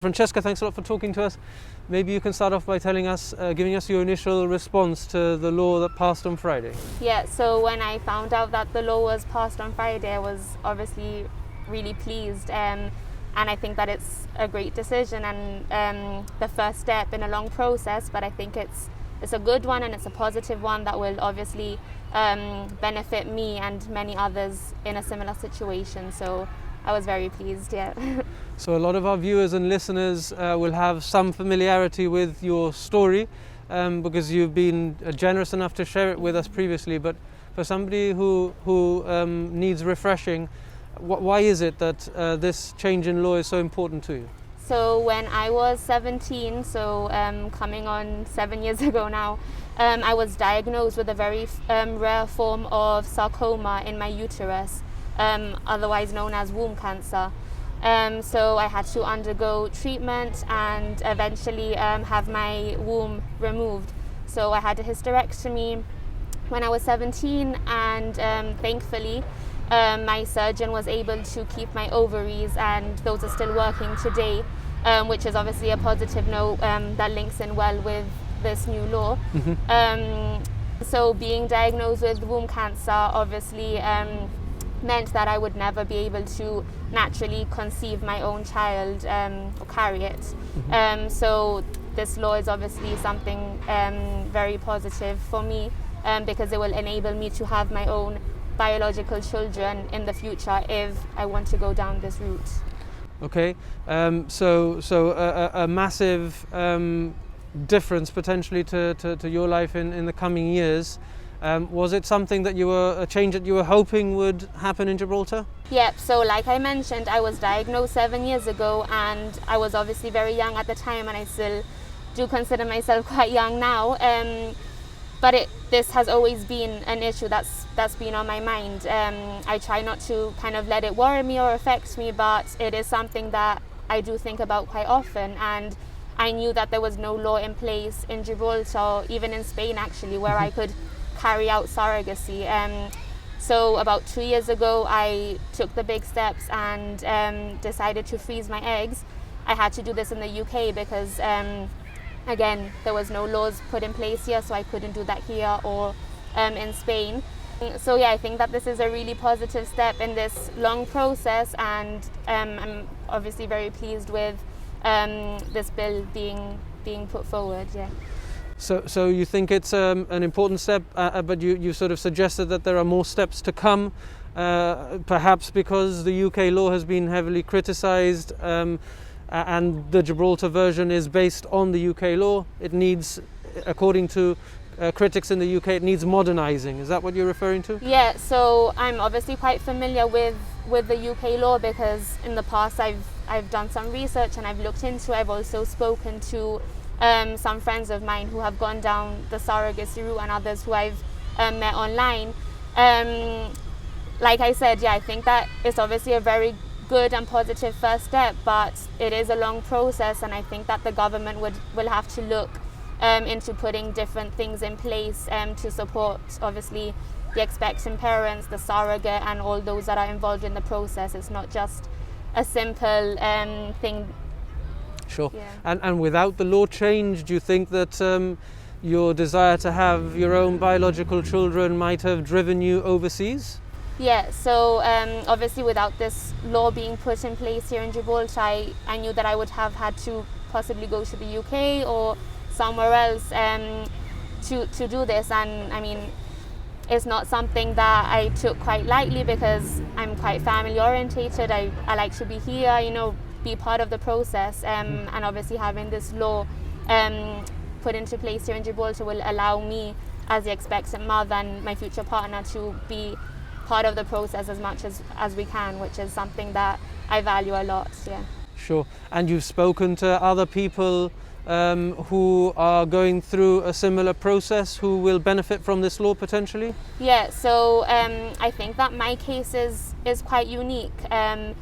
Francesca, thanks a lot for talking to us. Maybe you can start off by telling us, giving us your initial response to the law that passed on Friday. Yeah, so when I found out that the law was passed on Friday, I was obviously really pleased. And I think that it's a great decision and the first step in a long process, but I think it's a good one and it's a positive one that will obviously benefit me and many others in a similar situation. So I was very pleased, yeah. So a lot of our viewers and listeners will have some familiarity with your story because you've been generous enough to share it with us previously. But for somebody who needs refreshing, why is it that this change in law is so important to you? So when I was 17, so coming on 7 years ago now, I was diagnosed with a very rare form of sarcoma in my uterus, otherwise known as womb cancer. So I had to undergo treatment and eventually have my womb removed. So I had a hysterectomy when I was 17 and thankfully my surgeon was able to keep my ovaries and those are still working today, which is obviously a positive note that links in well with this new law. Mm-hmm. So being diagnosed with womb cancer obviously meant that I would never be able to naturally conceive my own child or carry it. Mm-hmm. So this law is obviously something very positive for me because it will enable me to have my own biological children in the future if I want to go down this route. Okay, so a massive difference potentially to your life in the coming years. Was it something that a change that you were hoping would happen in Gibraltar? Yep, so like I mentioned, I was diagnosed 7 years ago and I was obviously very young at the time and I still do consider myself quite young now. But this has always been an issue that's been on my mind. I try not to kind of let it worry me or affect me, but it is something that I do think about quite often. And I knew that there was no law in place in Gibraltar, even in Spain actually, where I could carry out surrogacy. So about 2 years ago, I took the big steps and decided to freeze my eggs. I had to do this in the UK because again, there was no laws put in place here, so I couldn't do that here or in Spain. So yeah, I think that this is a really positive step in this long process, and I'm obviously very pleased with this bill being put forward. Yeah. So you think it's an important step, but you sort of suggested that there are more steps to come, perhaps because the UK law has been heavily criticised. And the Gibraltar version is based on the UK law. It needs, according to critics in the UK, it needs modernising. Is that what you're referring to? Yeah, so I'm obviously quite familiar with the UK law because in the past I've done some research and I've looked into it. I've also spoken to some friends of mine who have gone down the surrogacy route and others who I've met online. Like I said, yeah, I think that it's obviously a very good and positive first step, but it is a long process and I think that the government will have to look into putting different things in place to support obviously the expectant parents, the surrogate and all those that are involved in the process. It's not just a simple thing. Sure. Yeah. And without the law change, do you think that your desire to have your own biological children might have driven you overseas? Yeah, so obviously without this law being put in place here in Gibraltar, I knew that I would have had to possibly go to the UK or somewhere else to do this. And I mean, it's not something that I took quite lightly because I'm quite family orientated. I like to be here, be part of the process. And obviously having this law put into place here in Gibraltar will allow me as the expectant mother and my future partner to be part of the process as much as we can, which is something that I value a lot. Yeah. Sure. And you've spoken to other people who are going through a similar process who will benefit from this law potentially? Yeah, so I think that my case is quite unique and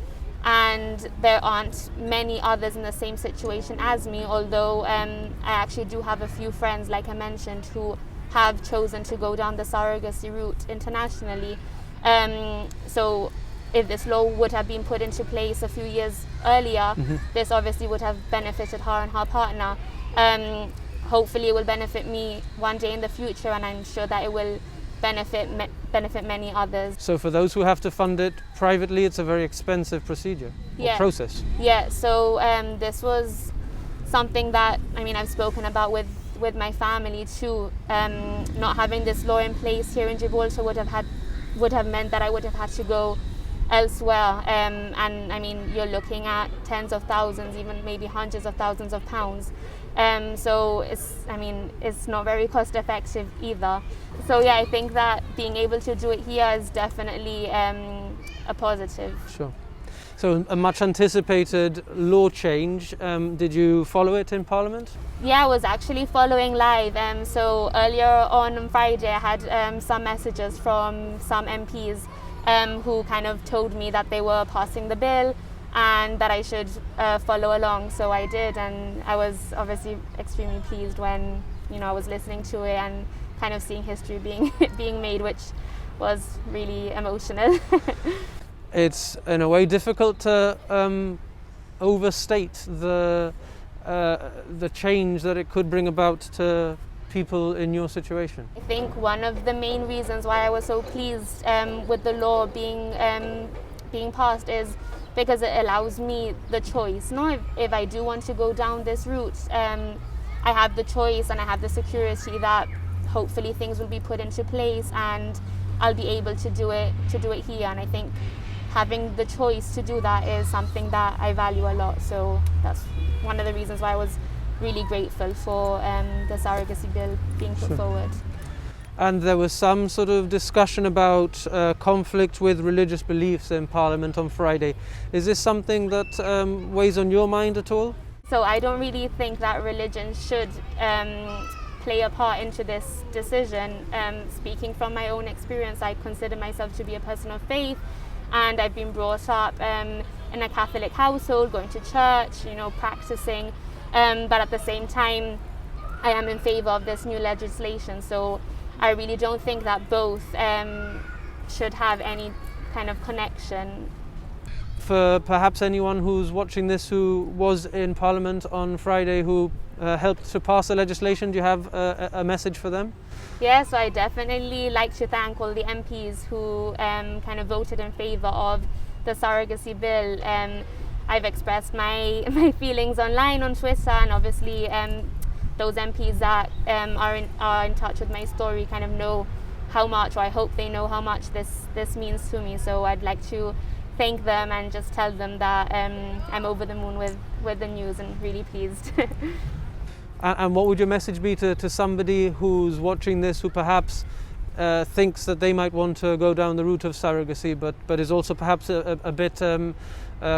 there aren't many others in the same situation as me, although I actually do have a few friends, like I mentioned, who have chosen to go down the surrogacy route internationally. So if this law would have been put into place a few years earlier, this obviously would have benefited her and her partner. Hopefully it will benefit me one day in the future, and I'm sure that it will benefit many others. So for those who have to fund it privately, it's a very expensive procedure or process. Yeah, so this was something that, I mean, I've spoken about with my family too. Not having this law in place here in Gibraltar would have meant that I would have had to go elsewhere, and I mean, you're looking at tens of thousands, even maybe hundreds of thousands of pounds. So it's not very cost effective either. So yeah, I think that being able to do it here is definitely a positive. Sure. So a much anticipated law change. Did you follow it in Parliament? Yeah, I was actually following live. So earlier on Friday, I had some messages from some MPs who kind of told me that they were passing the bill and that I should follow along. So I did, and I was obviously extremely pleased when, you know, I was listening to it and kind of seeing history being made, which was really emotional. It's in a way difficult to overstate the change that it could bring about to people in your situation. I think one of the main reasons why I was so pleased with the law being passed is because it allows me the choice. No, if I do want to go down this route, I have the choice and I have the security that hopefully things will be put into place and I'll be able to do it here. And I think having the choice to do that is something that I value a lot. So that's one of the reasons why I was really grateful for the surrogacy bill being put forward. And there was some sort of discussion about conflict with religious beliefs in Parliament on Friday. Is this something that weighs on your mind at all? So I don't really think that religion should play a part into this decision. Speaking from my own experience, I consider myself to be a person of faith, and I've been brought up in a Catholic household, going to church, you know, practicing. But at the same time, I am in favour of this new legislation. So I really don't think that both should have any kind of connection. For perhaps anyone who's watching this who was in Parliament on Friday who helped to pass the legislation, do you have a message for them? Yeah, so I definitely like to thank all the MPs who kind of voted in favour of the surrogacy bill. I've expressed my feelings online on Twitter, and obviously those MPs that are in touch with my story kind of know how much, or I hope they know how much this means to me. So I'd like to thank them and just tell them that I'm over the moon with the news and really pleased. And what would your message be to somebody who's watching this who perhaps thinks that they might want to go down the route of surrogacy, but is also perhaps a bit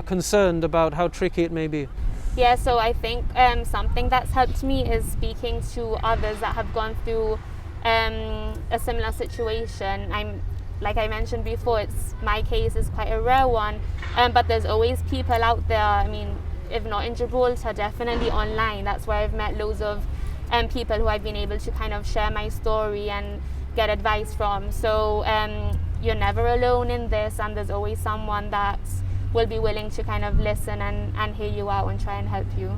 concerned about how tricky it may be? Yeah, so I think something that's helped me is speaking to others that have gone through a similar situation. Like I mentioned before, my case is quite a rare one, but there's always people out there. I mean, if not in Gibraltar, definitely online. That's where I've met loads of people who I've been able to kind of share my story and get advice from. So you're never alone in this, and there's always someone that will be willing to kind of listen and hear you out and try and help you.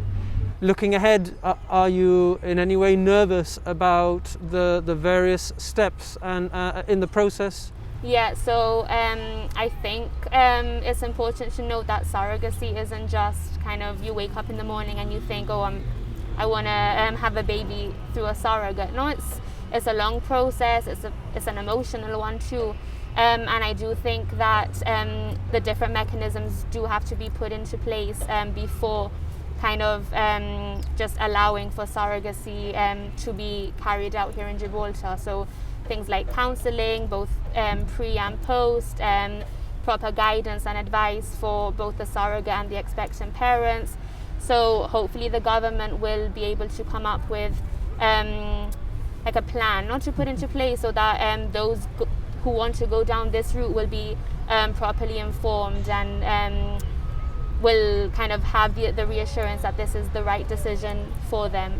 Looking ahead, are you in any way nervous about the various steps and in the process? Yeah, so I think it's important to note that surrogacy isn't just kind of you wake up in the morning and you think, oh, I want to have a baby through a surrogate. No, it's a long process. It's an emotional one too. And I do think that the different mechanisms do have to be put into place before kind of just allowing for surrogacy to be carried out here in Gibraltar. So things like counselling, both pre and post, proper guidance and advice for both the surrogate and the expectant parents. So hopefully the government will be able to come up with like a plan, not to put into place, so that those who want to go down this route will be properly informed and will kind of have the reassurance that this is the right decision for them.